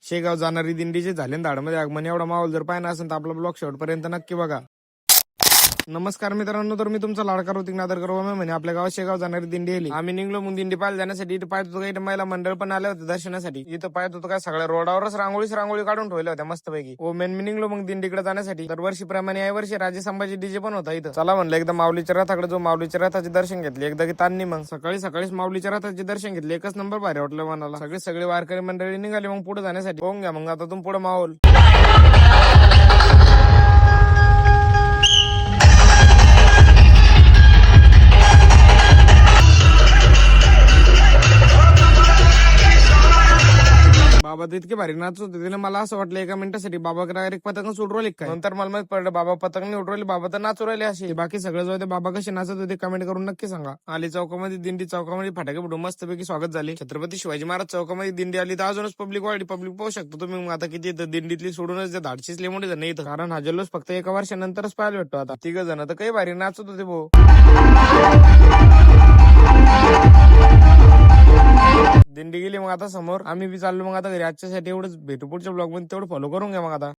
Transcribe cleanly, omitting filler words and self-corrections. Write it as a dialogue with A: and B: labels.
A: शेगाव जाणारी दिंडीचे झाले धाडमध्ये आगमन. एवढा माहोल जर पाहिजे असेल तर आपला ब्लॉग शेवटपर्यंत नक्की बघा. नमस्कार मित्रांनो, तर मी तुमचा लाडका ऋतिक नादर करू म्हणे आपल्या गावात शेगाव जाणारी दिंडी आली. आम्ही निघलो मग दिंडी पाहायला जाण्यासाठी. इथं पाहत होतो काही महिला मंडळ पण आले होते दर्शनासाठी. इथं पाहत होतो काय सगळ्या रोडावरच रांगोळी काढून ठेवल्या होत्या मस्तपैकी. मी निघलो मग दिंडीकडे जाण्यासाठी. दरवर्षीप्रमाणे या वर्षी राजे संभाजी डीजे पण होता इथं. चला म्हणलं एकदा माऊलीच्या रथाकडे जो माऊलीच्या रथाचे दर्शन घेतले एकदा की तान्नी. मग सकाळीच माऊलीच्या रथाचे दर्शन घेतले. एकच नंबर भारी वाटलं मनाला. सगळे वारकरी मंडळी निघाली मग पुढे जाण्यासाठी. पाहून घ्या मग आता तुम्ही पुढे माहोल. बाबा तर इतके भारी नाचत होते तिने मला असं वाटलं एका मिनिटासाठी बाबा डायरेक्ट पतंग सोडवले काय. नंतर मला माहित पडलं बाबा पतंग नाही उडवले, बाबा तर नाचू राहिले असे. बाकी सगळं जो होते बाबा कसे नाचत होते कमेंट करून नक्की सांगा. आली चौकामध्ये दिंडी, चौकामध्ये फटाके फुटून मस्तपैकी स्वागत झाले. छत्रपती शिवाजी महाराज चौकामध्ये दिंडी आली तर अजूनच पब्लिक वाढली. पब्लिक पाहू शकतो तुम्ही. मग आता किती दिंडीतली सोडूनच धाडशीच मोठे जण इथं, कारण हा जल्लोष फक्त एका वर्षानंतरच पाहायला भेटतो. आता 3 जण तर काही भारी नाचत होते भाऊ. दिंडी गेली मग आता समोर. आम्ही बी चाललो मग आता घरी. आजच्यासाठी एवढंच. भेटू पुढच्या ब्लॉग मध्ये. तेवढं फॉलो करून घ्या मग आता.